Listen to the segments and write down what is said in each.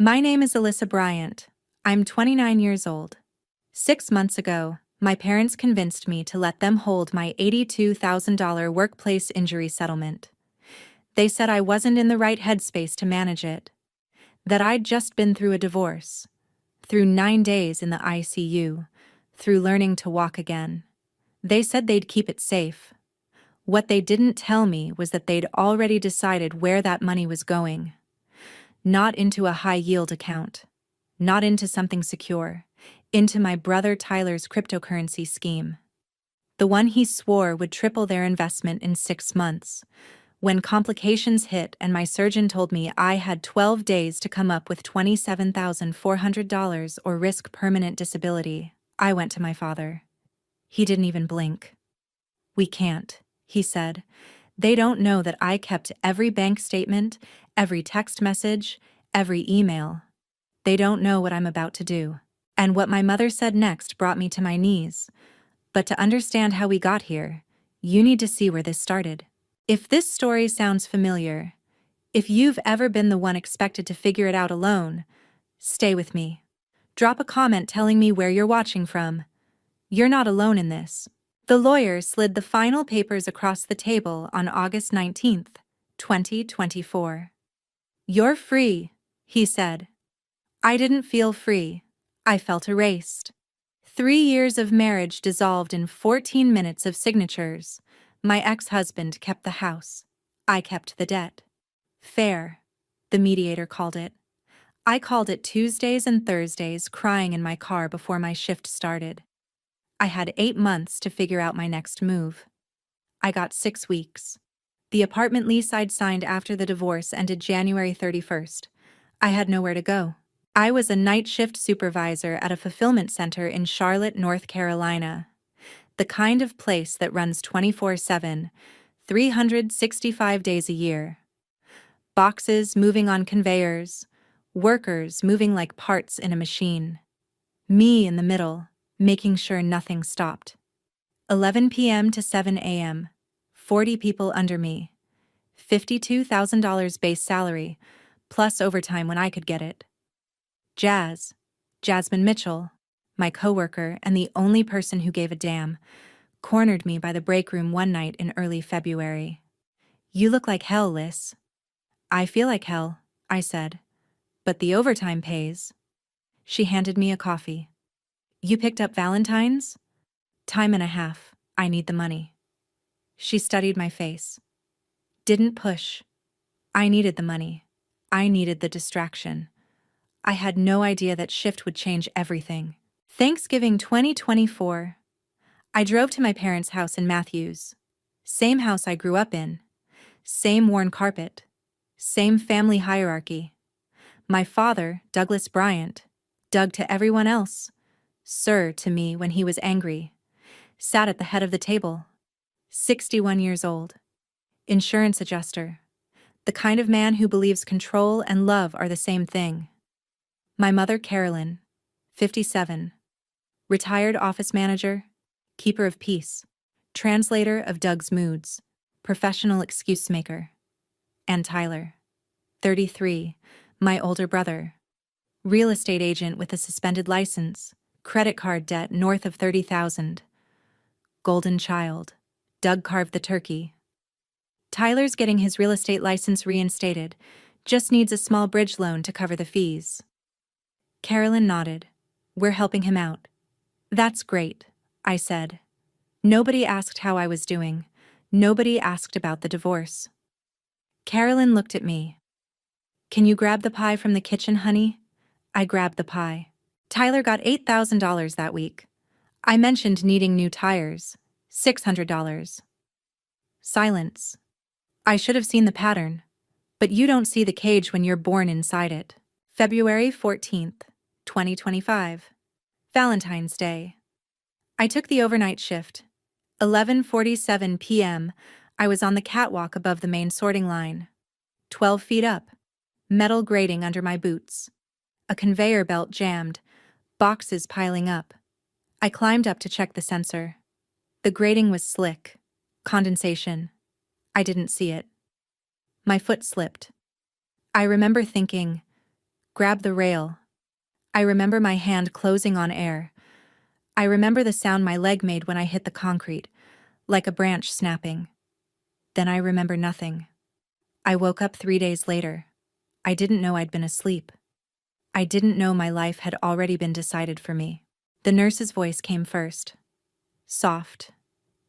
My name is Alyssa Bryant. I'm 29 years old. 6 months ago, my parents convinced me to let them hold my $82,000 workplace injury settlement. They said I wasn't in the right headspace to manage it, that I'd just been through a divorce, through 9 days in the ICU, through learning to walk again. They said they'd keep it safe. What they didn't tell me was that they'd already decided where that money was going. Not into a high-yield account. Not into something secure. Into my brother Tyler's cryptocurrency scheme. The one he swore would triple their investment in 6 months. When complications hit and my surgeon told me I had 12 days to come up with $27,400 or risk permanent disability, I went to my father. He didn't even blink. "We can't," he said. "They don't know that I kept every bank statement, every text message, every email. They don't know what I'm about to do." And what my mother said next brought me to my knees. But to understand how we got here, you need to see where this started. If this story sounds familiar, if you've ever been the one expected to figure it out alone, stay with me. Drop a comment telling me where you're watching from. You're not alone in this. The lawyer slid the final papers across the table on August 19th, 2024. "You're free," he said. I didn't feel free. I felt erased. 3 years of marriage dissolved in 14 minutes of signatures. My ex-husband kept the house. I kept the debt. Fair, the mediator called it. I called it Tuesdays and Thursdays crying in my car before my shift started. I had 8 months to figure out my next move. I got 6 weeks. The apartment lease I'd signed after the divorce ended January 31st. I had nowhere to go. I was a night shift supervisor at a fulfillment center in Charlotte, North Carolina. The kind of place that runs 24/7, 365 days a year. Boxes moving on conveyors, workers moving like parts in a machine. Me in the middle, making sure nothing stopped. 11 p.m. to 7 a.m., 40 people under me. $52,000 base salary, plus overtime when I could get it. Jasmine Mitchell, my coworker and the only person who gave a damn, cornered me by the break room one night in early February. "You look like hell, Liz." "I feel like hell," I said. "But the overtime pays." She handed me a coffee. "You picked up Valentine's?" "Time and a half. I need the money." She studied my face. Didn't push. I needed the money. I needed the distraction. I had no idea that shift would change everything. Thanksgiving 2024. I drove to my parents' house in Matthews. Same house I grew up in. Same worn carpet. Same family hierarchy. My father, Douglas Bryant, Doug to everyone else, sir to me when he was angry, sat at the head of the table. 61 years old. Insurance adjuster. The kind of man who believes control and love are the same thing. My mother, Carolyn, 57. Retired office manager, keeper of peace, translator of Doug's moods, professional excuse maker. And Tyler, 33, my older brother. Real estate agent with a suspended license, credit card debt north of $30,000. Golden child. Doug carved the turkey. Tyler's getting his real estate license reinstated, just needs a small bridge loan to cover the fees. Carolyn nodded. "We're helping him out." "That's great," I said. Nobody asked how I was doing. Nobody asked about the divorce. Carolyn looked at me. "Can you grab the pie from the kitchen, honey?" I grabbed the pie. Tyler got $8,000 that week. I mentioned needing new tires. $600. Silence. I should have seen the pattern. But you don't see the cage when you're born inside it. February 14th, 2025. Valentine's Day. I took the overnight shift. 11:47 p.m., I was on the catwalk above the main sorting line. 12 feet up. Metal grating under my boots. A conveyor belt jammed. Boxes piling up. I climbed up to check the sensor. The grating was slick. Condensation. I didn't see it. My foot slipped. I remember thinking, Grab the rail. I remember my hand closing on air. I remember the sound my leg made when I hit the concrete, like a branch snapping. Then I remember nothing. I woke up 3 days later. I didn't know I'd been asleep. I didn't know my life had already been decided for me. The nurse's voice came first. Soft.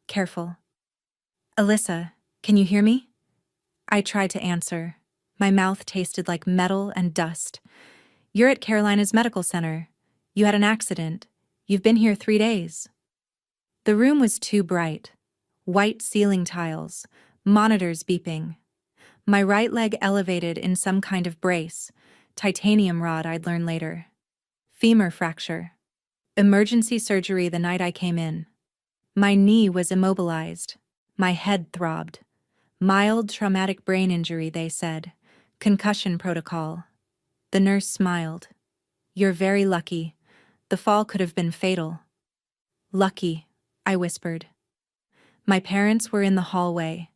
Careful. Alyssa, can you hear me? I tried to answer. My mouth tasted like metal and dust. You're at Carolina's medical center. You had an accident. You've been here 3 days. The room was too bright. White ceiling tiles, monitors beeping. My right leg elevated in some kind of brace, titanium rod I'd learn later. Femur fracture. Emergency surgery the night I came in. My knee was immobilized. My head throbbed. Mild traumatic brain injury, they said. Concussion protocol. The nurse smiled. You're very lucky. The fall could have been fatal. Lucky, I whispered. My parents were in the hallway.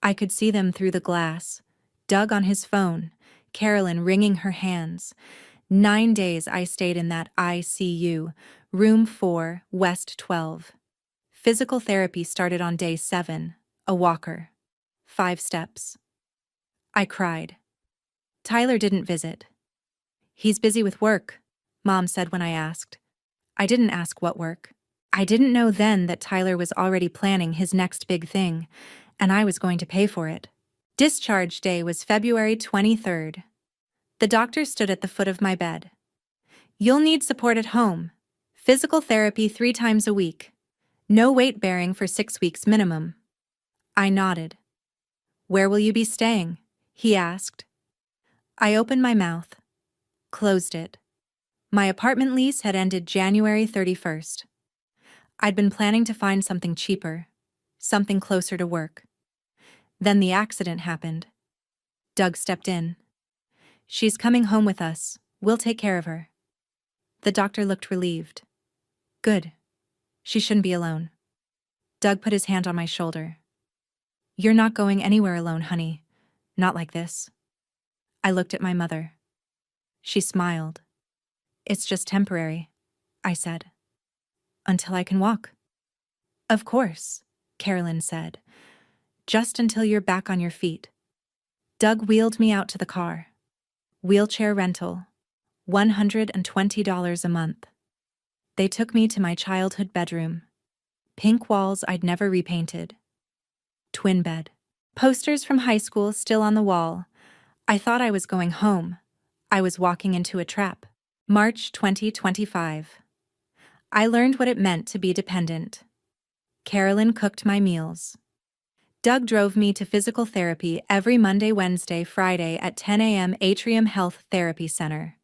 I could see them through the glass. Doug on his phone, Carolyn wringing her hands. 9 days I stayed in that ICU, room 4, West 12. Physical therapy started on day 7, a walker. 5 steps. I cried. Tyler didn't visit. He's busy with work, Mom said when I asked. I didn't ask what work. I didn't know then that Tyler was already planning his next big thing, and I was going to pay for it. Discharge day was February 23rd. The doctor stood at the foot of my bed. You'll need support at home. Physical therapy 3 times a week. No weight bearing for 6 weeks minimum. I nodded. Where will you be staying? He asked. I opened my mouth. Closed it. My apartment lease had ended January 31st. I'd been planning to find something cheaper, something closer to work. Then the accident happened. Doug stepped in. She's coming home with us. We'll take care of her. The doctor looked relieved. Good. She shouldn't be alone. Doug put his hand on my shoulder. You're not going anywhere alone, honey. Not like this. I looked at my mother. She smiled. It's just temporary, I said. Until I can walk. Of course, Carolyn said. Just until you're back on your feet. Doug wheeled me out to the car. Wheelchair rental. $120 a month. They took me to my childhood bedroom. Pink walls I'd never repainted. Twin bed. Posters from high school still on the wall. I thought I was going home. I was walking into a trap. March 2025. I learned what it meant to be dependent. Carolyn cooked my meals. Doug drove me to physical therapy every Monday, Wednesday, Friday at 10 a.m. Atrium Health Therapy Center.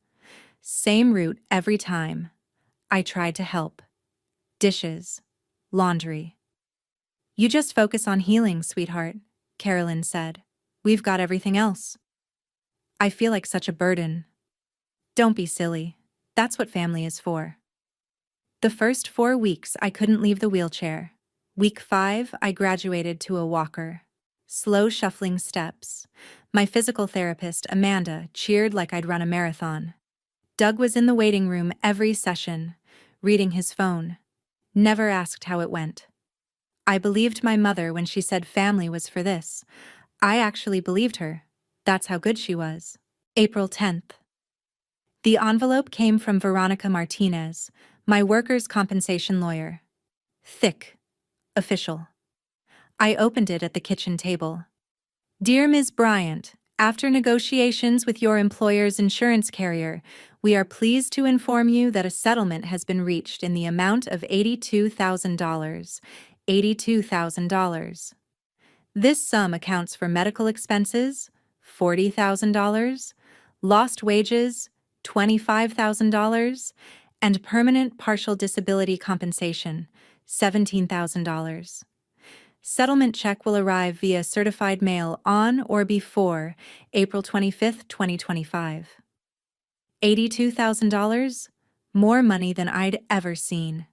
Same route every time. I tried to help. Dishes. Laundry. You just focus on healing, sweetheart, Carolyn said. We've got everything else. I feel like such a burden. Don't be silly. That's what family is for. The first 4 weeks I couldn't leave the wheelchair. Week 5, I graduated to a walker. Slow shuffling steps. My physical therapist, Amanda, cheered like I'd run a marathon. Doug was in the waiting room every session, reading his phone. Never asked how it went. I believed my mother when she said family was for this. I actually believed her. That's how good she was. April 10th. The envelope came from Veronica Martinez, my workers' compensation lawyer. Thick. Official. I opened it at the kitchen table. Dear Ms. Bryant, after negotiations with your employer's insurance carrier, we are pleased to inform you that a settlement has been reached in the amount of $82,000. $82,000. This sum accounts for medical expenses, $40,000, lost wages, $25,000, and permanent partial disability compensation, $17,000. Settlement check will arrive via certified mail on or before April 25, 2025. $82,000? More money than I'd ever seen.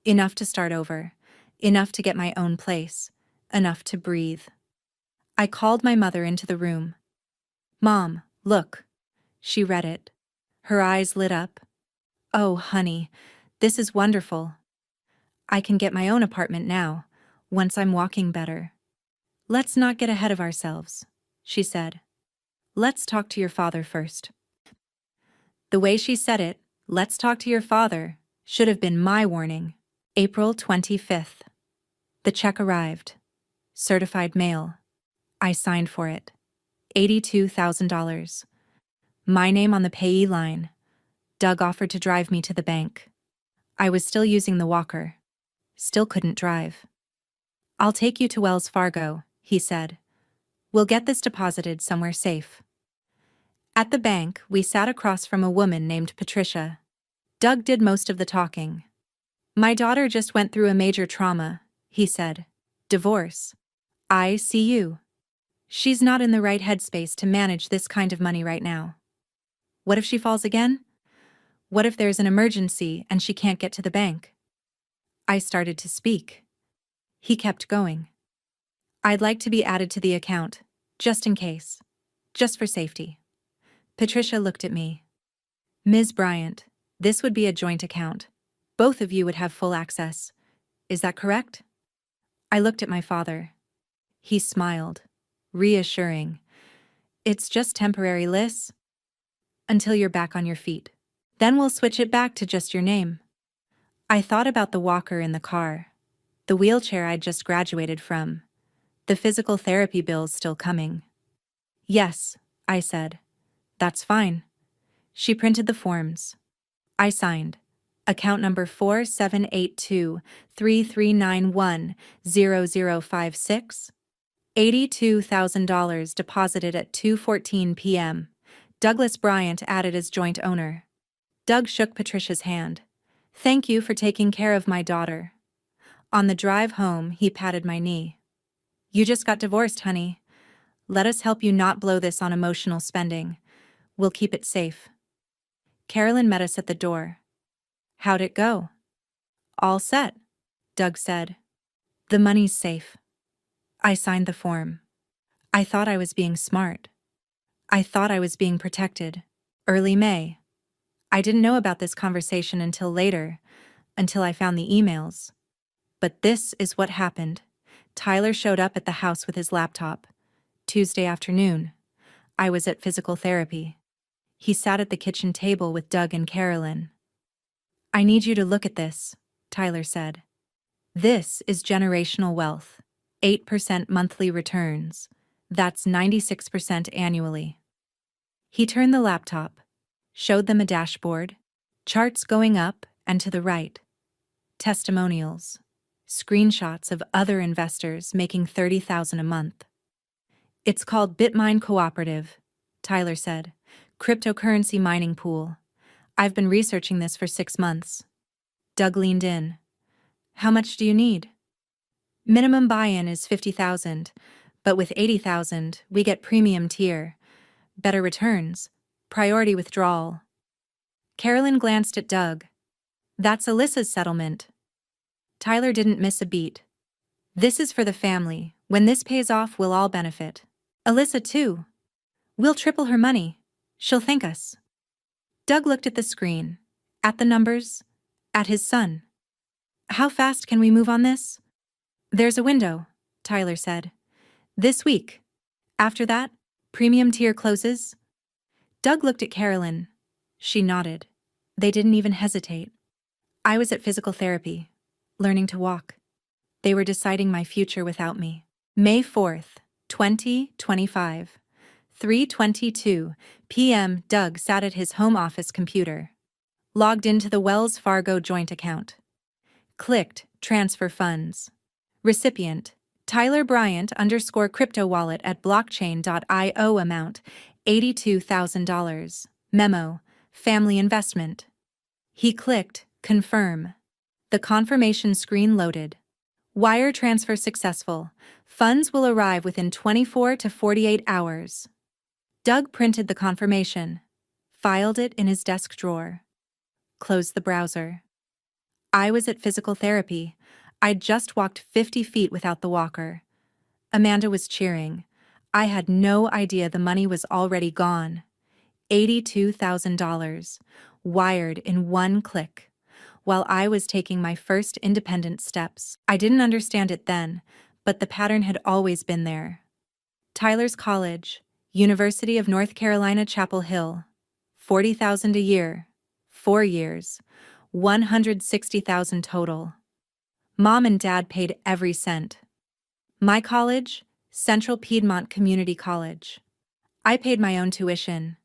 Enough to start over. Enough to get my own place. Enough to breathe. I called my mother into the room. Mom, look. She read it. Her eyes lit up. "Oh, honey, this is wonderful. I can get my own apartment now, once I'm walking better." "Let's not get ahead of ourselves," she said. "Let's talk to your father first." The way she said it, "let's talk to your father," should have been my warning. April 25th. The check arrived. Certified mail. I signed for it. $82,000. My name on the payee line. Doug offered to drive me to the bank. I was still using the walker. Still couldn't drive. "I'll take you to Wells Fargo," he said. "We'll get this deposited somewhere safe." At the bank, we sat across from a woman named Patricia. Doug did most of the talking. "My daughter just went through a major trauma," he said. "Divorce. ICU. She's not in the right headspace to manage this kind of money right now. What if she falls again? What if there's an emergency and she can't get to the bank?" I started to speak. He kept going. "I'd like to be added to the account, just in case. Just for safety." Patricia looked at me. "Ms. Bryant, this would be a joint account. Both of you would have full access. Is that correct?" I looked at my father. He smiled, reassuring. "It's just temporary, Liz. Until you're back on your feet. Then we'll switch it back to just your name." I thought about the walker in the car, the wheelchair I'd just graduated from, the physical therapy bills still coming. "Yes," I said. "That's fine." She printed the forms. I signed. Account number 478233910056. $82,000 deposited at 2:14 p.m. Douglas Bryant added as joint owner. Doug shook Patricia's hand. "Thank you for taking care of my daughter." On the drive home, he patted my knee. "You just got divorced, honey. Let us help you not blow this on emotional spending. We'll keep it safe." Carolyn met us at the door. "How'd it go?" "All set," Doug said. "The money's safe." I signed the form. I thought I was being smart. I thought I was being protected. Early May. I didn't know about this conversation until later, until I found the emails. But this is what happened. Tyler showed up at the house with his laptop. Tuesday afternoon. I was at physical therapy. He sat at the kitchen table with Doug and Carolyn. "I need you to look at this," Tyler said. "This is generational wealth. 8% monthly returns. That's 96% annually." He turned the laptop, showed them a dashboard, charts going up and to the right, testimonials, screenshots of other investors making $30,000 a month. "It's called Bitmine Cooperative," Tyler said. "Cryptocurrency mining pool. I've been researching this for 6 months." Doug leaned in. "How much do you need?" "Minimum buy-in is $50,000, but with $80,000, we get premium tier, better returns, priority withdrawal." Carolyn glanced at Doug. "That's Alyssa's settlement." Tyler didn't miss a beat. "This is for the family. When this pays off, we'll all benefit. Alyssa, too. We'll triple her money. She'll thank us." Doug looked at the screen, at the numbers, at his son. "How fast can we move on this?" "There's a window," Tyler said. "This week. After that, premium tier closes." Doug looked at Carolyn. She nodded. They didn't even hesitate. I was at physical therapy, learning to walk. They were deciding my future without me. May 4th, 2025. 3:22 p.m. Doug sat at his home office computer. Logged into the Wells Fargo joint account. Clicked Transfer Funds. Recipient, Tyler Bryant _ crypto wallet at blockchain.io amount, $82,000. Memo, family investment. He clicked Confirm. The confirmation screen loaded. Wire transfer successful. Funds will arrive within 24 to 48 hours. Doug printed the confirmation, filed it in his desk drawer, closed the browser. I was at physical therapy. I'd just walked 50 feet without the walker. Amanda was cheering. I had no idea the money was already gone. $82,000, wired in one click, while I was taking my first independent steps. I didn't understand it then, but the pattern had always been there. Tyler's college, University of North Carolina, Chapel Hill, $40,000 a year, 4 years, $160,000 total. Mom and Dad paid every cent. My college, Central Piedmont Community College. I paid my own tuition,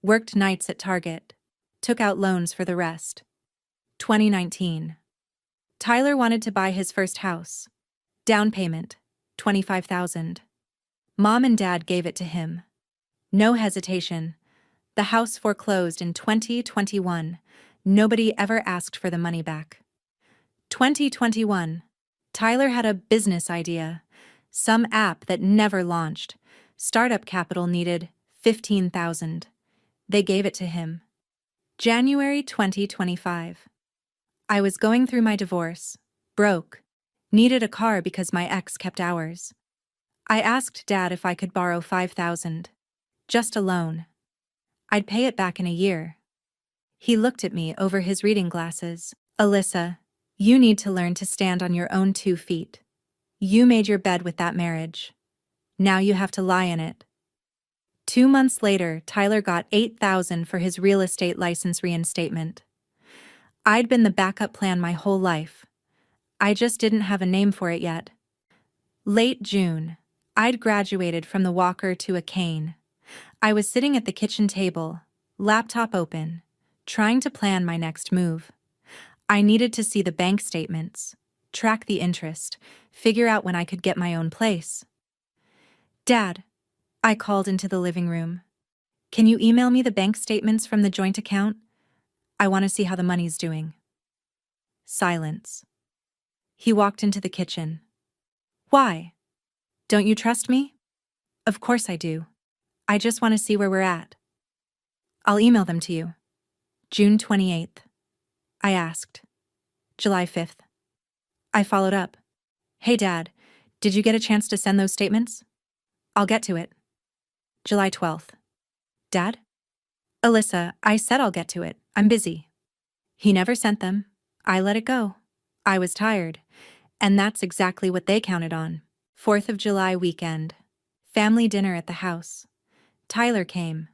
worked nights at Target, took out loans for the rest. 2019. Tyler wanted to buy his first house. Down payment, $25,000. Mom and Dad gave it to him. No hesitation. The house foreclosed in 2021. Nobody ever asked for the money back. 2021. Tyler had a business idea. Some app that never launched. Startup capital needed $15,000. They gave it to him. January 2025. I was going through my divorce. Broke. Needed a car because my ex kept ours. I asked Dad if I could borrow $5,000. Just a loan. I'd pay it back in a year. He looked at me over his reading glasses. Alyssa, you need to learn to stand on your own 2 feet. You made your bed with that marriage. Now you have to lie in it. 2 months later, Tyler got $8,000 for his real estate license reinstatement. I'd been the backup plan my whole life. I just didn't have a name for it yet. Late June, I'd graduated from the walker to a cane. I was sitting at the kitchen table, laptop open, trying to plan my next move. I needed to see the bank statements, track the interest, figure out when I could get my own place. Dad, I called into the living room. Can you email me the bank statements from the joint account? I want to see how the money's doing. Silence. He walked into the kitchen. Why? Don't you trust me? Of course I do. I just want to see where we're at. I'll email them to you. June 28th. I asked. July 5th. I followed up. Hey Dad, did you get a chance to send those statements? I'll get to it. July 12th. Dad? Alyssa, I said I'll get to it. I'm busy. He never sent them. I let it go. I was tired. And that's exactly what they counted on. 4th of July weekend. Family dinner at the house. Tyler came,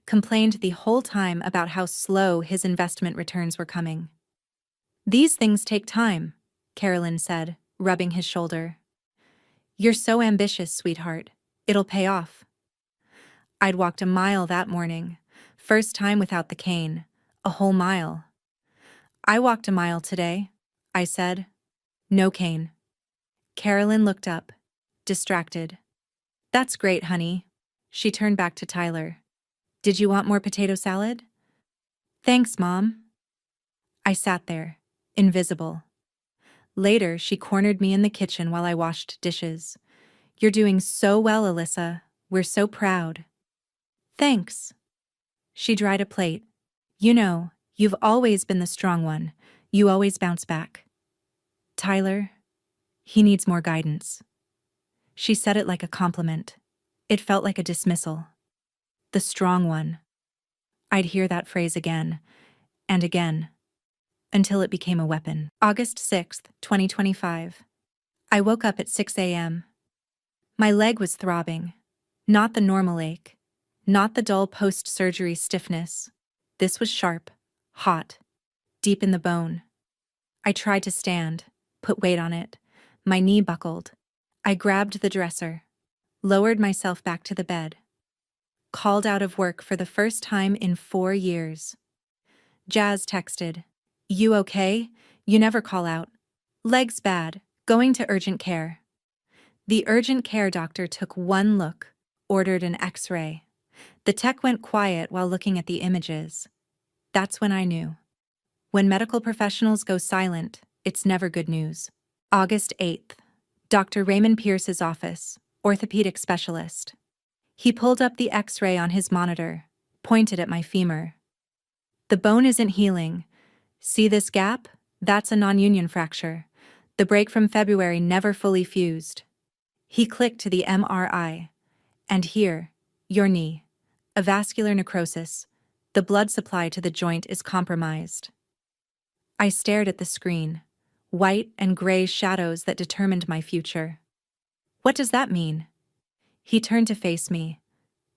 complained the whole time about how slow his investment returns were coming. These things take time, Carolyn said, rubbing his shoulder. You're so ambitious, sweetheart. It'll pay off. I'd walked a mile that morning, first time without the cane, a whole mile. I walked a mile today, I said. No cane. Carolyn looked up, distracted. That's great, honey. She turned back to Tyler. Did you want more potato salad? Thanks, Mom. I sat there, invisible. Later, she cornered me in the kitchen while I washed dishes. You're doing so well, Alyssa. We're so proud. Thanks. She dried a plate. You know, you've always been the strong one. You always bounce back. Tyler, he needs more guidance. She said it like a compliment. It felt like a dismissal. The strong one. I'd hear that phrase again, and again, until it became a weapon. August 6th, 2025. I woke up at 6 a.m. My leg was throbbing. Not the normal ache. Not the dull post-surgery stiffness. This was sharp, hot, deep in the bone. I tried to stand, put weight on it. My knee buckled. I grabbed the dresser, lowered myself back to the bed. Called out of work for the first time in 4 years. Jazz texted, "You okay? You never call out. Legs bad, going to urgent care." The urgent care doctor took one look, ordered an X-ray. The tech went quiet while looking at the images. That's when I knew. When medical professionals go silent, it's never good news. August 8th. Dr. Raymond Pierce's office, orthopedic specialist. He pulled up the X-ray on his monitor, pointed at my femur. The bone isn't healing. See this gap? That's a non-union fracture. The break from February never fully fused. He clicked to the MRI. And here, your knee. A vascular necrosis, The blood supply to the joint is compromised. I stared at the screen, white and gray shadows that determined my future. What does that mean? He turned to face me.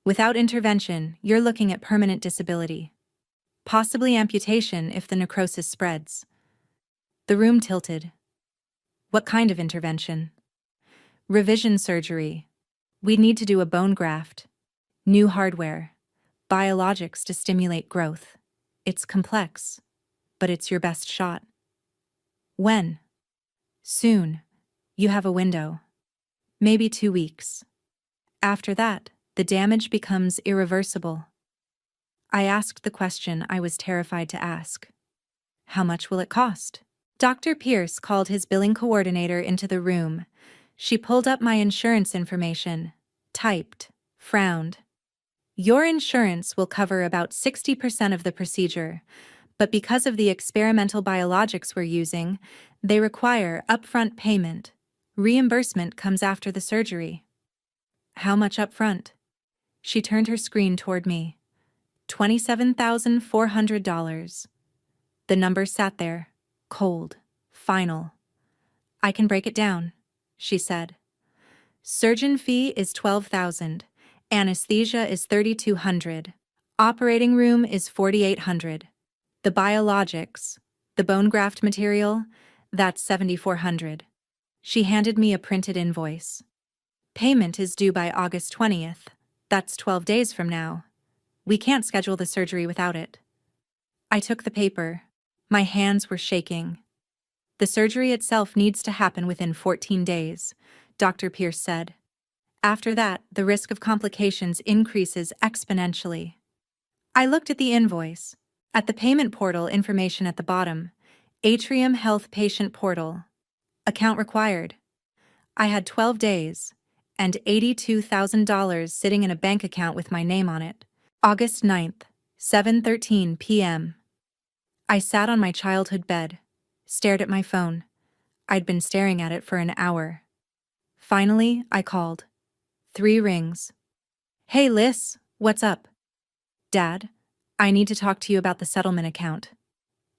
Without intervention, you're looking at permanent disability. Possibly amputation if the necrosis spreads. The room tilted. What kind of intervention? Revision surgery. We'd need to do a bone graft. New hardware. Biologics to stimulate growth. It's complex, but it's your best shot. When? Soon. You have a window. Maybe 2 weeks. After that, the damage becomes irreversible. I asked the question I was terrified to ask. How much will it cost? Dr. Pierce called his billing coordinator into the room. She pulled up my insurance information, typed, frowned. Your insurance will cover about 60% of the procedure, but because of the experimental biologics we're using, they require upfront payment. Reimbursement comes after the surgery. How much upfront? She turned her screen toward me. $27,400. The number sat there, cold, final. I can break it down, she said. Surgeon fee is $12,000. Anesthesia is $3,200. Operating room is $4,800. The biologics, the bone graft material, that's $7,400. She handed me a printed invoice. Payment is due by August 20th. That's 12 days from now. We can't schedule the surgery without it. I took the paper. My hands were shaking. The surgery itself needs to happen within 14 days, Dr. Pierce said. After that, the risk of complications increases exponentially. I looked at the invoice. At the payment portal information at the bottom, Atrium Health Patient Portal. Account required. I had 12 days, and $82,000 sitting in a bank account with my name on it. August 9th, 7:13 p.m. I sat on my childhood bed, stared at my phone. I'd been staring at it for an hour. Finally, I called. 3 rings. Hey, Liz, what's up? Dad, I need to talk to you about the settlement account.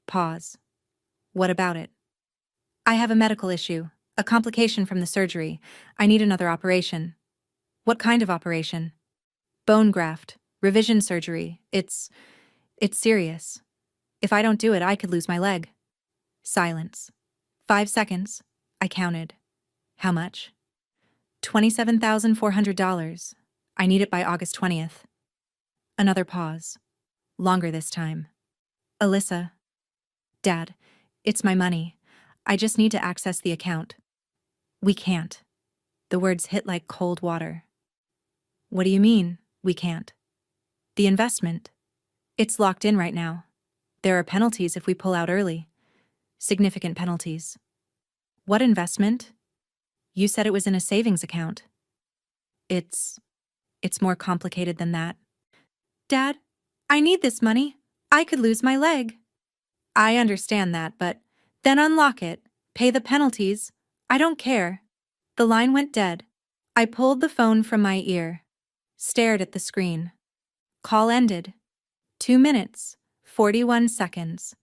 Pause. What about it? I have a medical issue, a complication from the surgery. I need another operation. What kind of operation? Bone graft, revision surgery. It's serious. If I don't do it, I could lose my leg. Silence. 5 seconds. I counted. How much? $27,400. I need it by August 20th. Another pause. Longer this time. Alyssa. Dad, it's my money. I just need to access the account. We can't. The words hit like cold water. What do you mean, we can't? The investment. It's locked in right now. There are penalties if we pull out early. Significant penalties. What investment? You said it was in a savings account. It's more complicated than that. Dad, I need this money. I could lose my leg. I understand that, but then unlock it, pay the penalties. I don't care. The line went dead. I pulled the phone from my ear, stared at the screen. Call ended. 2 minutes, 41 seconds.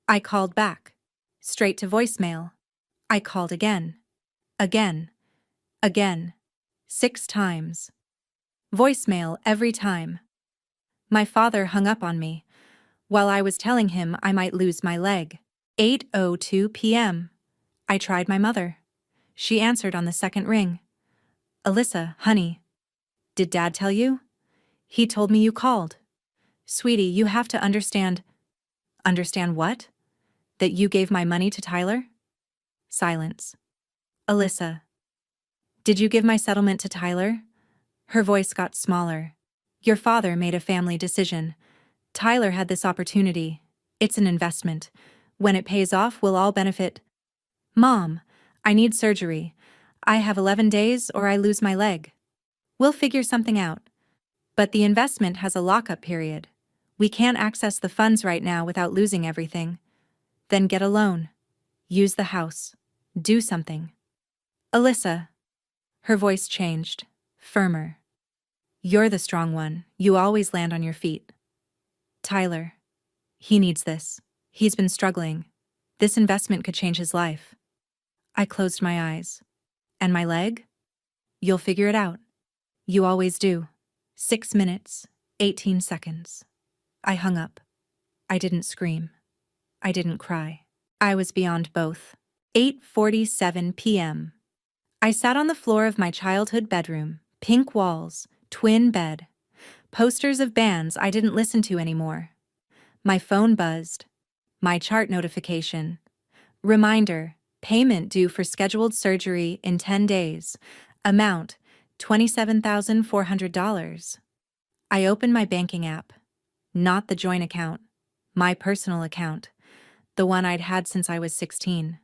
I called back, straight to voicemail. I called again. Again. 6 times. Voicemail every time. My father hung up on me, while I was telling him I might lose my leg. 8:02 p.m. I tried my mother. She answered on the second ring. Alyssa, honey. Did Dad tell you? He told me you called. Sweetie, you have to understand. Understand what? That you gave my money to Tyler? Silence. Alyssa. Did you give my settlement to Tyler? Her voice got smaller. Your father made a family decision. Tyler had this opportunity. It's an investment. When it pays off, we'll all benefit. Mom, I need surgery. I have 11 days or I lose my leg. We'll figure something out. But the investment has a lockup period. We can't access the funds right now without losing everything. Then get a loan. Use the house. Do something. Alyssa. Her voice changed, firmer. You're the strong one. You always land on your feet. Tyler. He needs this. He's been struggling. This investment could change his life. I closed my eyes. And my leg? You'll figure it out. You always do. 6 minutes, 18 seconds. I hung up. I didn't scream. I didn't cry. I was beyond both. 8:47 p.m. I sat on the floor of my childhood bedroom, pink walls, twin bed, posters of bands I didn't listen to anymore. My phone buzzed. My chart notification. Reminder, payment due for scheduled surgery in 10 days. Amount, $27,400. I opened my banking app. Not the joint account. My personal account. The one I'd had since I was 16.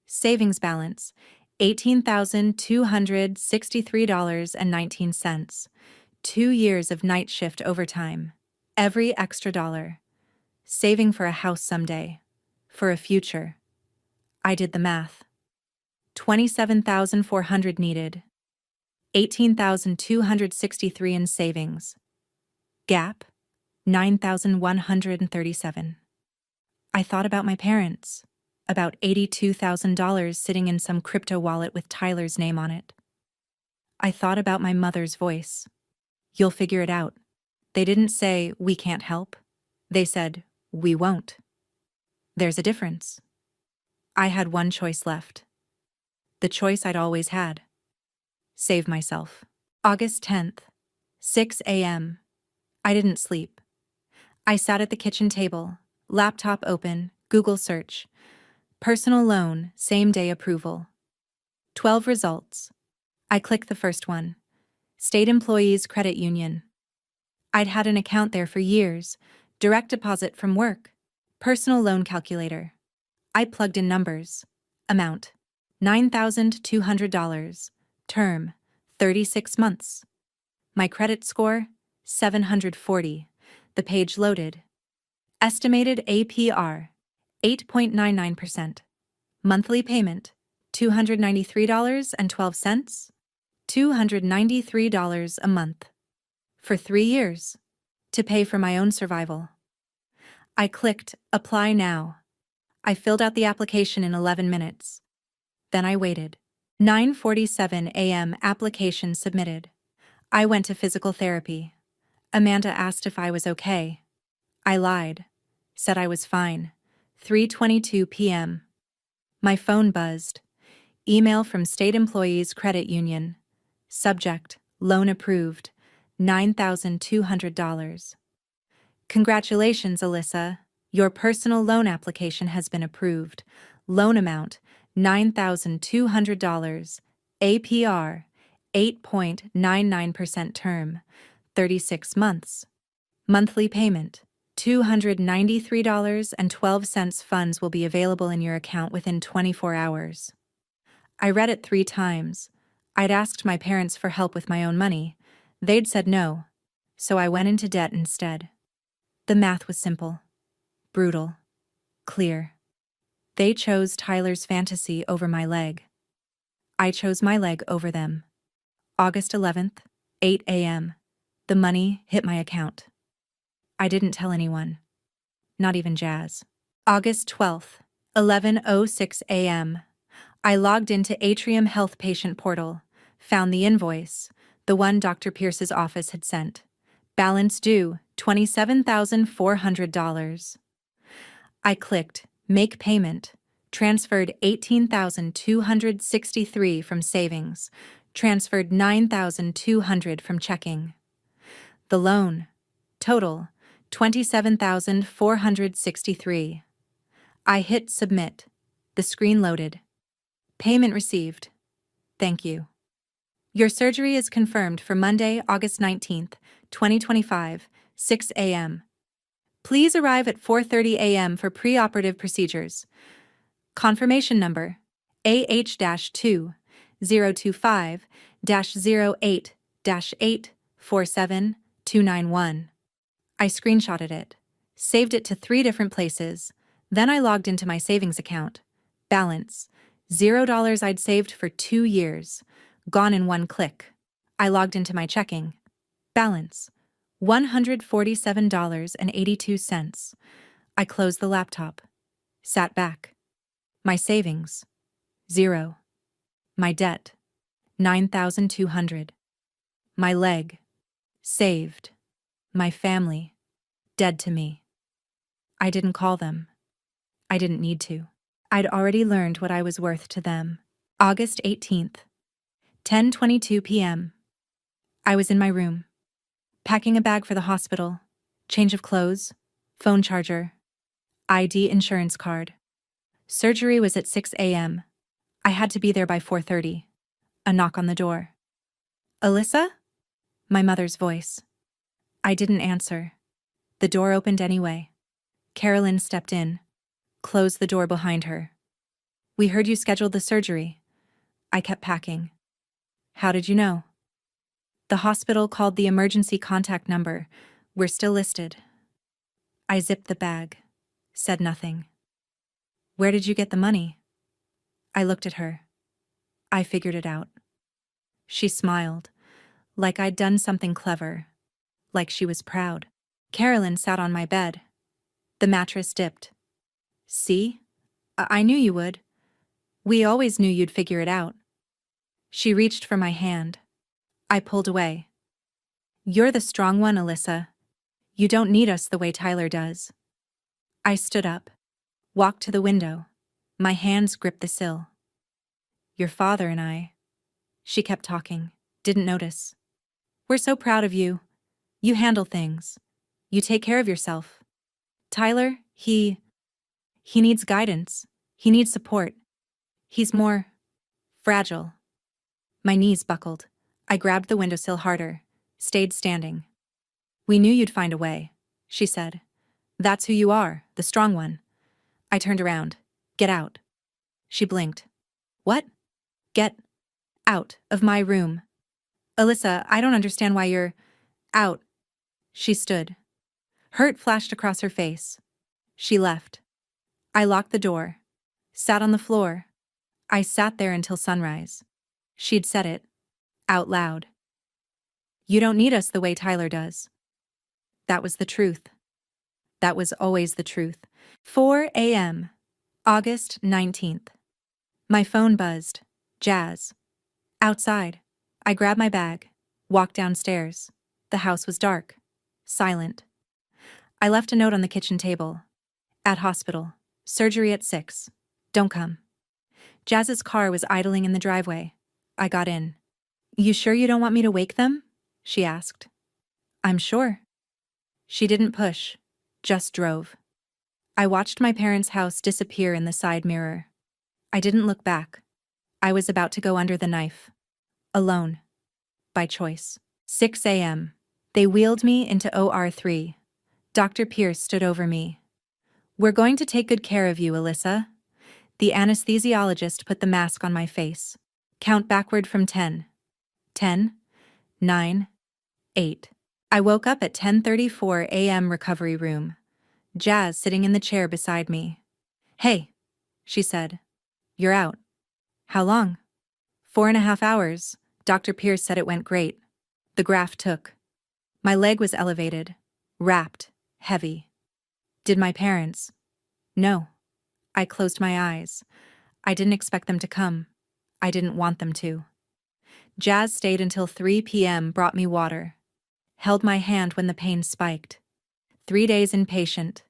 Savings balance, $18,263.19. 2 years of night shift overtime. Every extra dollar. Saving for a house someday. For a future. I did the math. 27,400 needed. 18,263 in savings. Gap, 9,137. I thought about my parents. About $82,000 sitting in some crypto wallet with Tyler's name on it. I thought about my mother's voice. You'll figure it out. They didn't say, we can't help. They said, we won't. There's a difference. I had one choice left. The choice I'd always had. Save myself. August 10th, 6 a.m. I didn't sleep. I sat at the kitchen table, laptop open, Google search. Personal loan, same-day approval. 12 results. I clicked the first one. State Employees Credit Union. I'd had an account there for years. Direct deposit from work. Personal loan calculator. I plugged in numbers. Amount, $9,200. Term, 36 months. My credit score, 740. The page loaded. Estimated APR, 8.99%. Monthly payment, $293.12. $293 a month. For 3 years. To pay for my own survival. I clicked Apply Now. I filled out the application in 11 minutes. Then I waited. 9:47 a.m. Application submitted. I went to physical therapy. Amanda asked if I was okay. I lied. Said I was fine. 3:22 p.m. My phone buzzed. Email from State Employees Credit Union. Subject, loan approved, $9,200. Congratulations, Alyssa. Your personal loan application has been approved. Loan amount, $9,200. APR, 8.99% term, 36 months. Monthly payment, $293.12. Funds will be available in your account within 24 hours. I read it 3 times. I'd asked my parents for help with my own money. They'd said no. So I went into debt instead. The math was simple. Brutal. Clear. They chose Tyler's fantasy over my leg. I chose my leg over them. August 11th, 8 a.m. The money hit my account. I didn't tell anyone. Not even Jazz. August 12th, 11:06 a.m. I logged into Atrium Health Patient Portal, found the invoice, the one Dr. Pierce's office had sent. Balance due, $27,400. I clicked Make Payment, transferred $18,263 from savings, transferred $9,200 from checking. The loan, total, $27,463. I hit Submit. The screen loaded. Payment received. Thank you. Your surgery is confirmed for Monday, August 19th, 2025, 6 a.m. Please arrive at 4:30 a.m. for preoperative procedures. Confirmation number AH-2 025-08-847291. I screenshotted it, saved it to 3 different places, then I logged into my savings account. Balance, $0 I'd saved for 2 years, gone in one click. I logged into my checking. Balance, $147.82. I closed the laptop. Sat back. My savings. 0. My debt. 9,200. My leg. Saved. My family. Dead to me. I didn't call them. I didn't need to. I'd already learned what I was worth to them. August 18th. 10:22 p.m. I was in my room. Packing a bag for the hospital. Change of clothes. Phone charger. ID insurance card. Surgery was at 6 a.m. I had to be there by 4:30. A knock on the door. Alyssa? My mother's voice. I didn't answer. The door opened anyway. Carolyn stepped in, closed the door behind her. We heard you scheduled the surgery. I kept packing. How did you know? The hospital called the emergency contact number. We're still listed. I zipped the bag, said nothing. Where did you get the money? I looked at her. I figured it out. She smiled, like I'd done something clever, like she was proud. Carolyn sat on my bed. The mattress dipped. See? I knew you would. We always knew you'd figure it out. She reached for my hand. I pulled away. You're the strong one, Alyssa. You don't need us the way Tyler does. I stood up, walked to the window. My hands gripped the sill. Your father and I. She kept talking, didn't notice. We're so proud of you. You handle things. You take care of yourself. Tyler, he needs guidance. He needs support. He's more fragile. My knees buckled. I grabbed the windowsill harder, stayed standing. We knew you'd find a way, she said. That's who you are, the strong one. I turned around. Get out. She blinked. What? Get out of my room. Alyssa, I don't understand why you're out. She stood. Hurt flashed across her face. She left. I locked the door. Sat on the floor. I sat there until sunrise. She'd said it. Out loud. You don't need us the way Tyler does. That was the truth. That was always the truth. 4 a.m. August 19th. My phone buzzed. Jazz. Outside. I grabbed my bag. Walked downstairs. The house was dark. Silent. I left a note on the kitchen table. At hospital. Surgery at 6. Don't come. Jazz's car was idling in the driveway. I got in. You sure you don't want me to wake them? She asked. I'm sure. She didn't push, just drove. I watched my parents' house disappear in the side mirror. I didn't look back. I was about to go under the knife. Alone. By choice. 6 a.m. They wheeled me into OR3. Dr. Pierce stood over me. We're going to take good care of you, Alyssa. The anesthesiologist put the mask on my face. Count backward from 10. 10, 9, 8. I woke up at 10:34 a.m. recovery room. Jazz sitting in the chair beside me. Hey, she said. You're out. How long? 4.5 hours. Dr. Pierce said it went great. The graph took. My leg was elevated, wrapped, heavy. Did my parents? No. I closed my eyes. I didn't expect them to come. I didn't want them to. Jazz stayed until 3 p.m., brought me water. Held my hand when the pain spiked. 3 days inpatient.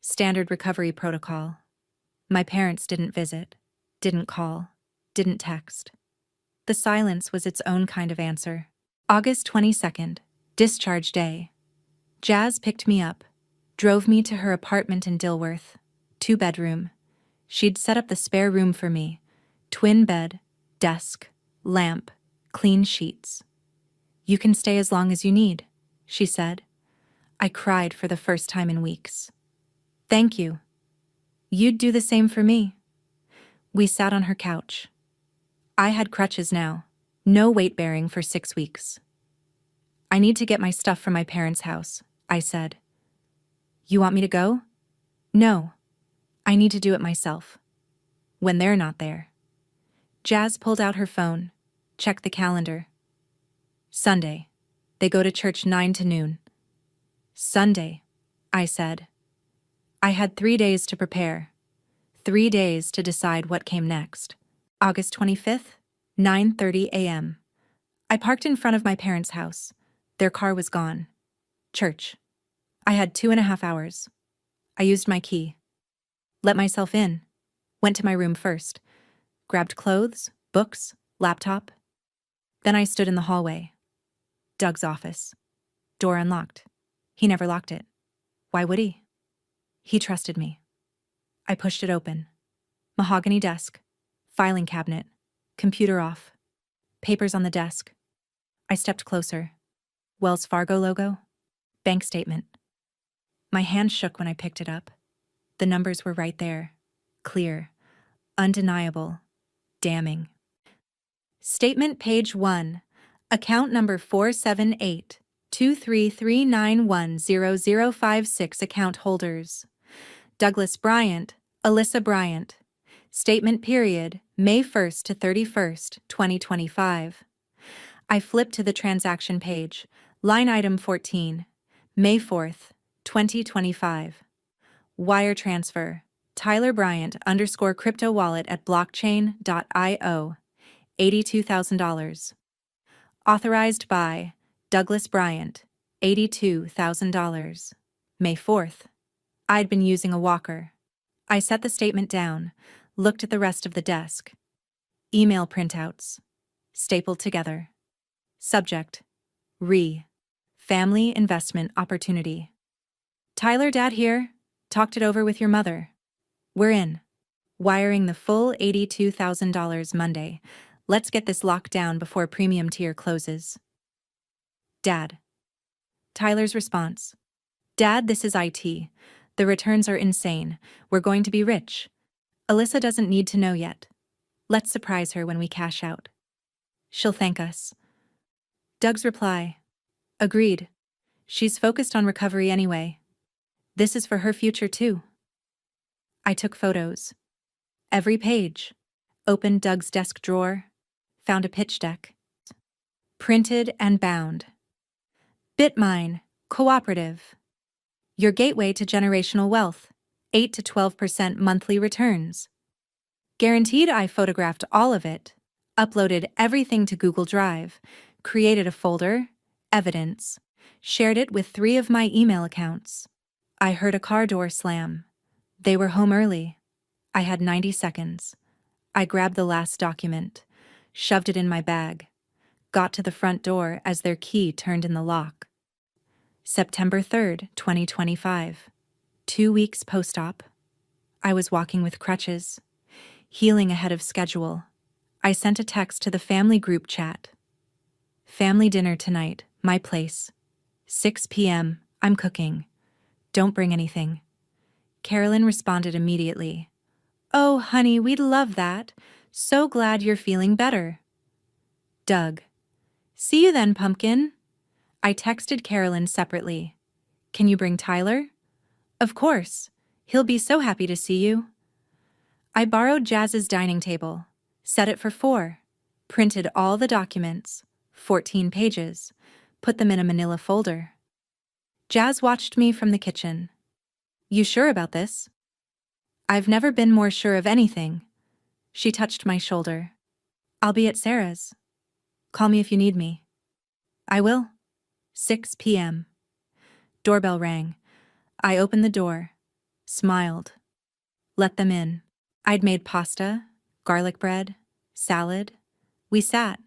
Standard recovery protocol. My parents didn't visit, didn't call, didn't text. The silence was its own kind of answer. August 22nd, discharge day. Jazz picked me up, drove me to her apartment in Dilworth, 2-bedroom. She'd set up the spare room for me. Twin bed, desk, lamp, clean sheets. You can stay as long as you need, she said. I cried for the first time in weeks. Thank you. You'd do the same for me. We sat on her couch. I had crutches now. No weight bearing for 6 weeks. I need to get my stuff from my parents' house, I said. You want me to go? No. I need to do it myself. When they're not there. Jazz pulled out her phone, checked the calendar. Sunday. They go to church 9 to noon. Sunday, I said. I had 3 days to prepare. 3 days to decide what came next. August 25th, 9:30 a.m. I parked in front of my parents' house. Their car was gone. Church. I had 2.5 hours. I used my key. Let myself in. Went to my room first. Grabbed clothes, books, laptop. Then I stood in the hallway. Doug's office. Door unlocked. He never locked it. Why would he? He trusted me. I pushed it open. Mahogany desk. Filing cabinet. Computer off. Papers on the desk. I stepped closer. Wells Fargo logo. Bank statement. My hand shook when I picked it up. The numbers were right there. Clear. Undeniable. Damning. Statement page 1. Account number 478-233910056. Account holders: Douglas Bryant, Alyssa Bryant. Statement period, May 1st to 31st, 2025. I flipped to the transaction page. Line item 14. May 4th, 2025. Wire transfer. Tyler Bryant _ crypto wallet at blockchain.io. $82,000. Authorized by Douglas Bryant. $82,000. May 4th. I'd been using a walker. I set the statement down, looked at the rest of the desk. Email printouts. Stapled together. Subject: Family investment opportunity. Tyler, Dad here. Talked it over with your mother. We're in. Wiring the full $82,000 Monday. Let's get this locked down before premium tier closes. Dad. Tyler's response: Dad, this is IT. The returns are insane. We're going to be rich. Alyssa doesn't need to know yet. Let's surprise her when we cash out. She'll thank us. Doug's reply: Agreed. She's focused on recovery anyway. This is for her future too. I took photos. Every page. Opened Doug's desk drawer. Found a pitch deck. Printed and bound. BitMine, cooperative. Your gateway to generational wealth. 8 to 12% monthly returns. Guaranteed. I photographed all of it. Uploaded everything to Google Drive. Created a folder. Evidence. Shared it with 3 of my email accounts. I heard a car door slam. They were home early. I had 90 seconds. I grabbed the last document, shoved it in my bag, got to the front door as their key turned in the lock. September 3rd, 2025. 2 weeks post-op. I was walking with crutches, healing ahead of schedule. I sent a text to the family group chat. Family dinner tonight, my place. 6 p.m., I'm cooking. Don't bring anything. Carolyn responded immediately. Oh, honey, we'd love that. So glad you're feeling better. Doug. See you then, pumpkin. I texted Carolyn separately. Can you bring Tyler? Of course. He'll be so happy to see you. I borrowed Jazz's dining table, set it for 4, printed all the documents, 14 pages, put them in a manila folder. Jazz watched me from the kitchen. You sure about this? I've never been more sure of anything. She touched my shoulder. I'll be at Sarah's. Call me if you need me. I will. 6 p.m. Doorbell rang. I opened the door, smiled. Let them in. I'd made pasta, garlic bread, salad. We sat,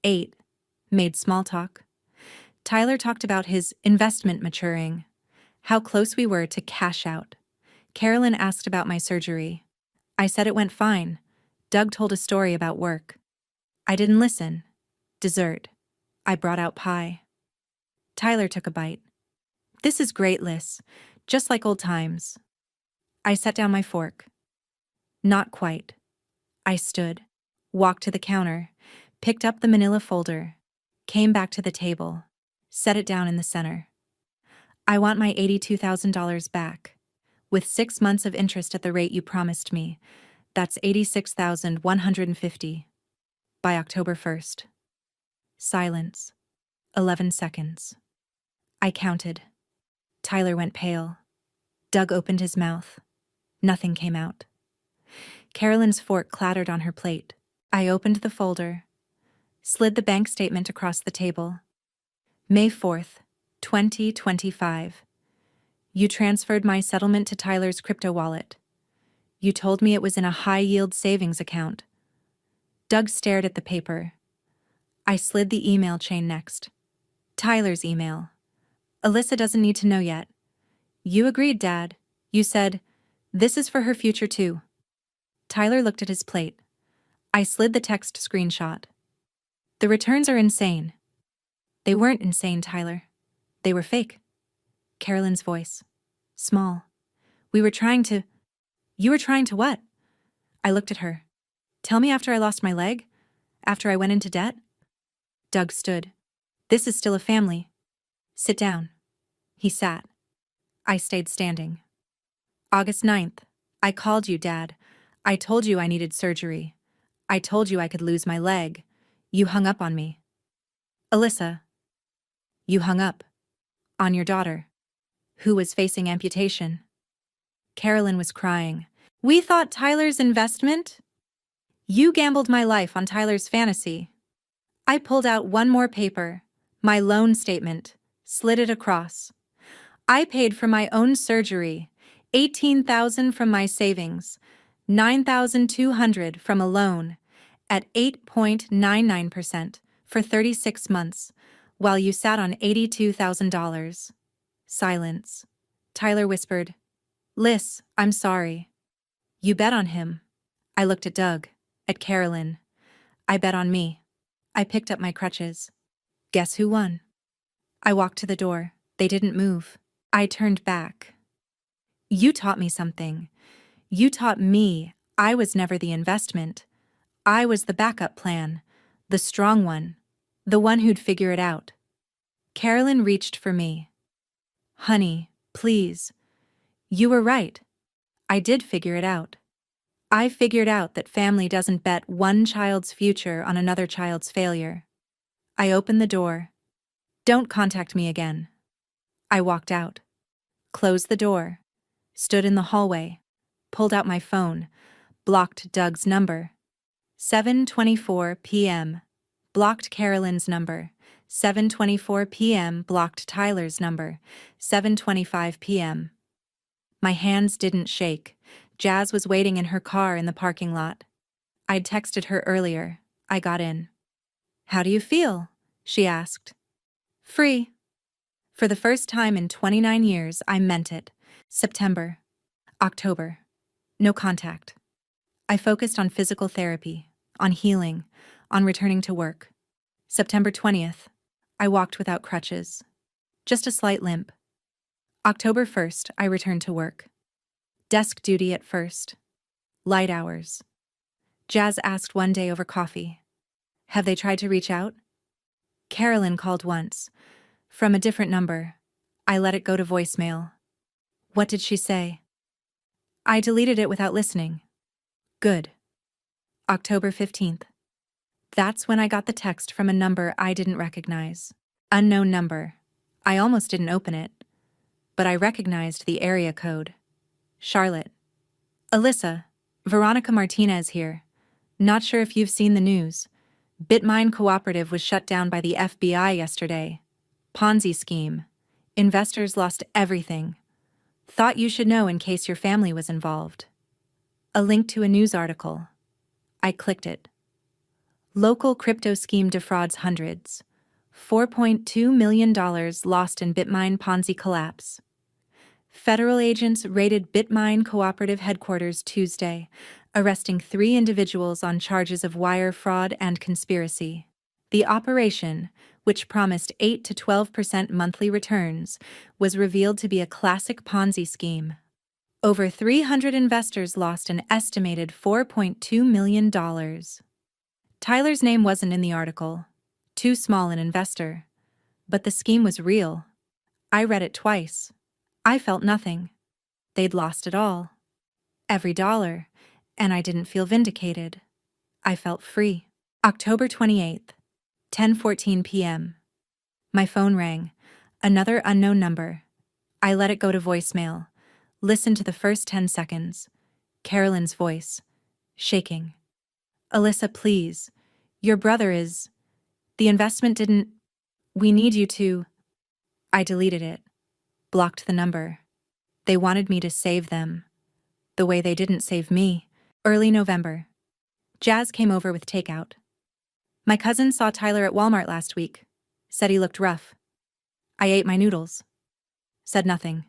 ate, made small talk. Tyler talked about his investment maturing, how close we were to cash out. Carolyn asked about my surgery. I said it went fine. Doug told a story about work. I didn't listen. Dessert. I brought out pie. Tyler took a bite. This is great, Liz. Just like old times. I set down my fork. Not quite. I stood, walked to the counter, picked up the manila folder, came back to the table, set it down in the center. I want my $82,000 back. With 6 months of interest at the rate you promised me, that's $86,150. By October 1st. Silence. 11 seconds. I counted. Tyler went pale. Doug opened his mouth. Nothing came out. Carolyn's fork clattered on her plate. I opened the folder, slid the bank statement across the table. May 4th, 2025. You transferred my settlement to Tyler's crypto wallet. You told me it was in a high-yield savings account. Doug stared at the paper. I slid the email chain next. Tyler's email. Alyssa doesn't need to know yet. You agreed, Dad. You said, this is for her future too. Tyler looked at his plate. I slid the text screenshot. The returns are insane. They weren't insane, Tyler. They were fake. Carolyn's voice. Small. You were trying to what? I looked at her. Tell me after I lost my leg? After I went into debt? Doug stood. This is still a family. Sit down. He sat. I stayed standing. August 9th. I called you, Dad. I told you I needed surgery. I told you I could lose my leg. You hung up on me. Alyssa. You hung up. On your daughter. Who was facing amputation. Carolyn was crying. We thought Tyler's investment? You gambled my life on Tyler's fantasy. I pulled out one more paper, my loan statement, slid it across. I paid for my own surgery, $18,000 from my savings, $9,200 from a loan, at 8.99% for 36 months, while you sat on $82,000. Silence. Tyler whispered, Liz, I'm sorry. You bet on him. I looked at Doug, at Carolyn. I bet on me. I picked up my crutches. Guess who won? I walked to the door. They didn't move. I turned back. You taught me something. You taught me I was never the investment. I was the backup plan, the strong one, the one who'd figure it out. Carolyn reached for me. Honey, please. You were right. I did figure it out. I figured out that family doesn't bet one child's future on another child's failure. I opened the door. Don't contact me again. I walked out. Closed the door. Stood in the hallway. Pulled out my phone. Blocked Doug's number. 7:24 p.m. Blocked Carolyn's number. 7:24 p.m. Blocked Tyler's number. 7:25 p.m. My hands didn't shake. Jazz was waiting in her car in the parking lot. I'd texted her earlier. I got in. How do you feel? She asked. Free. For the first time in 29 years, I meant it. September. October. No contact. I focused on physical therapy, on healing, on returning to work. September 20th. I walked without crutches. Just a slight limp. October 1st, I returned to work. Desk duty at first. Light hours. Jazz asked one day over coffee. Have they tried to reach out? Carolyn called once. From a different number. I let it go to voicemail. What did she say? I deleted it without listening. Good. October 15th. That's when I got the text from a number I didn't recognize. Unknown number. I almost didn't open it. But I recognized the area code. Charlotte. Alyssa, Veronica Martinez here. Not sure if you've seen the news. Bitmine Cooperative was shut down by the FBI yesterday. Ponzi scheme. Investors lost everything. Thought you should know in case your family was involved. A link to a news article. I clicked it. Local crypto scheme defrauds hundreds. $4.2 million lost in Bitmine Ponzi collapse. Federal agents raided Bitmine Cooperative headquarters Tuesday, arresting 3 individuals on charges of wire fraud and conspiracy. The operation, which promised 8 to 12% monthly returns, was revealed to be a classic Ponzi scheme. Over 300 investors lost an estimated $4.2 million. Tyler's name wasn't in the article. Too small an investor. But the scheme was real. I read it twice. I felt nothing. They'd lost it all. Every dollar. And I didn't feel vindicated. I felt free. October 28th, 10:14 p.m. My phone rang. Another unknown number. I let it go to voicemail. Listen to the first 10 seconds. Carolyn's voice, shaking. Alyssa, please. Your brother is. The investment didn't. We need you to. I deleted it. Blocked the number. They wanted me to save them. The way they didn't save me. Early November. Jazz came over with takeout. My cousin saw Tyler at Walmart last week. Said he looked rough. I ate my noodles. Said nothing.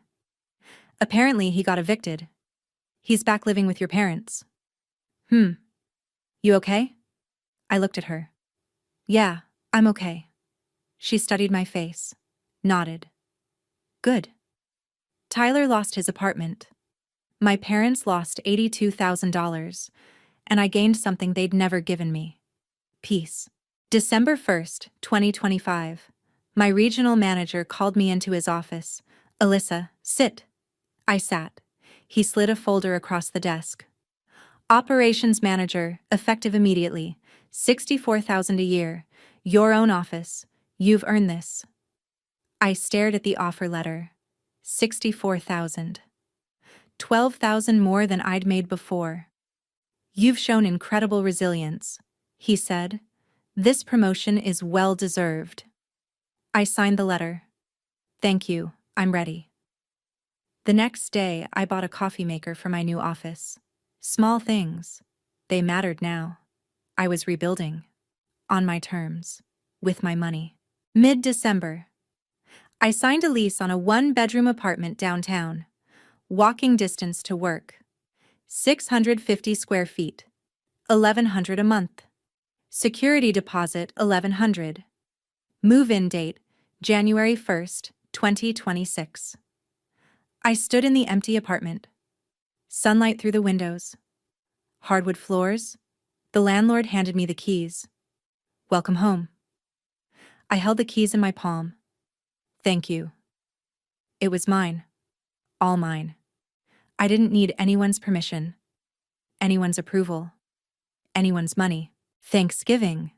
Apparently he got evicted. He's back living with your parents. You okay? I looked at her. Yeah, I'm okay. She studied my face. Nodded. Good. Tyler lost his apartment. My parents lost $82,000, and I gained something they'd never given me. Peace. December 1st, 2025. My regional manager called me into his office. Alyssa, sit. I sat. He slid a folder across the desk. Operations manager, effective immediately. $64,000 a year. Your own office. You've earned this. I stared at the offer letter. $64,000. $12,000 more than I'd made before. You've shown incredible resilience, he said. This promotion is well deserved. I signed the letter. Thank you, I'm ready. The next day, I bought a coffee maker for my new office. Small things. They mattered now. I was rebuilding. On my terms. With my money. Mid-December. I signed a lease on a one-bedroom apartment downtown. Walking distance to work. 650 square feet. $1,100 a month. Security deposit $1,100. Move-in date, January 1st, 2026. I stood in the empty apartment. Sunlight through the windows. Hardwood floors. The landlord handed me the keys. Welcome home. I held the keys in my palm. Thank you. It was mine. All mine. I didn't need anyone's permission. Anyone's approval. Anyone's money. Thanksgiving.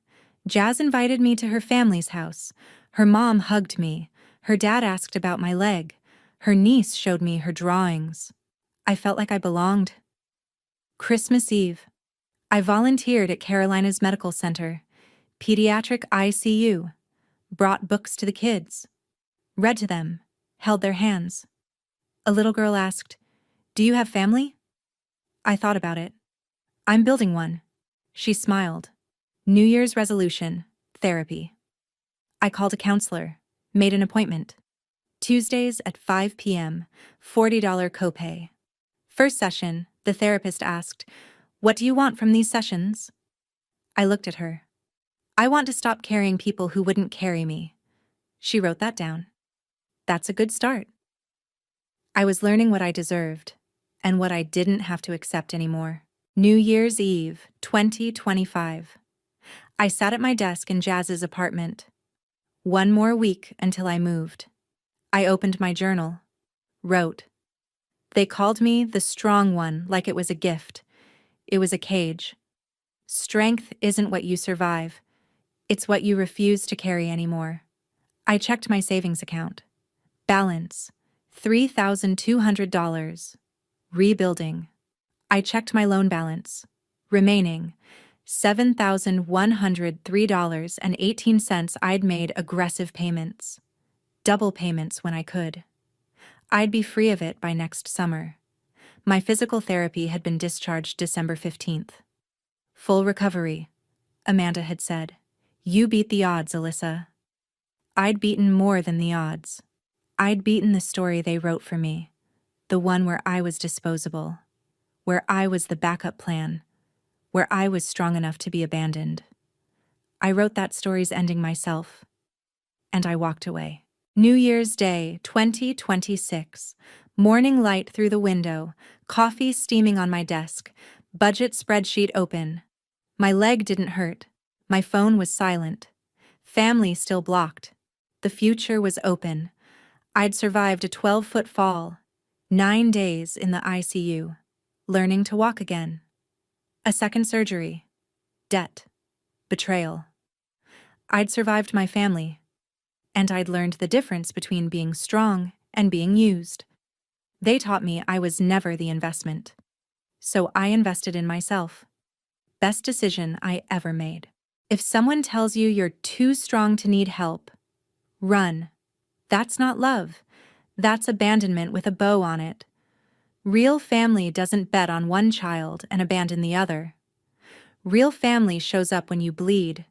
Jazz invited me to her family's house. Her mom hugged me. Her dad asked about my leg. Her niece showed me her drawings. I felt like I belonged. Christmas Eve. I volunteered at Carolina's Medical Center. Pediatric ICU. Brought books to the kids. Read to them. Held their hands. A little girl asked, "Do you have family?" I thought about it. I'm building one. She smiled. New Year's resolution, therapy. I called a counselor, made an appointment. Tuesdays at 5 p.m., $40 copay. First session, the therapist asked, "What do you want from these sessions?" I looked at her. "I want to stop carrying people who wouldn't carry me." She wrote that down. That's a good start. I was learning what I deserved, and what I didn't have to accept anymore. New Year's Eve, 2025. I sat at my desk in Jazz's apartment. One more week until I moved. I opened my journal. Wrote. They called me the strong one like it was a gift. It was a cage. Strength isn't what you survive. It's what you refuse to carry anymore. I checked my savings account. Balance, $3,200. Rebuilding. I checked my loan balance. Remaining, $7,103.18. I'd made aggressive payments. Double payments when I could. I'd be free of it by next summer. My physical therapy had been discharged December 15th. Full recovery, Amanda had said. You beat the odds, Alyssa. I'd beaten more than the odds. I'd beaten the story they wrote for me, the one where I was disposable, where I was the backup plan, where I was strong enough to be abandoned. I wrote that story's ending myself, and I walked away. New Year's Day, 2026. Morning light through the window, coffee steaming on my desk, budget spreadsheet open. My leg didn't hurt. My phone was silent. Family still blocked. The future was open. I'd survived a 12-foot fall, 9 days in the ICU, learning to walk again. A second surgery. Debt. Betrayal. I'd survived my family, and I'd learned the difference between being strong and being used. They taught me I was never the investment. So I invested in myself. Best decision I ever made. If someone tells you you're too strong to need help, run. That's not love. That's abandonment with a bow on it. Real family doesn't bet on one child and abandon the other. Real family shows up when you bleed,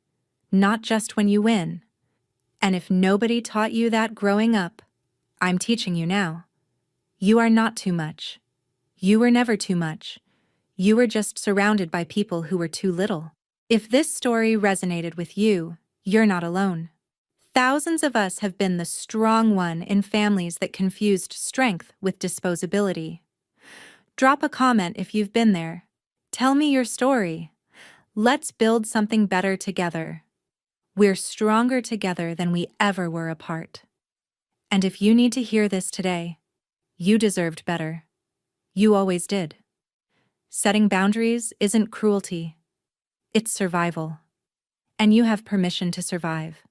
not just when you win. And if nobody taught you that growing up, I'm teaching you now. You are not too much. You were never too much. You were just surrounded by people who were too little. If this story resonated with you, you're not alone. Thousands of us have been the strong one in families that confused strength with disposability. Drop a comment if you've been there. Tell me your story. Let's build something better together. We're stronger together than we ever were apart. And if you need to hear this today, you deserved better. You always did. Setting boundaries isn't cruelty. It's survival. And you have permission to survive.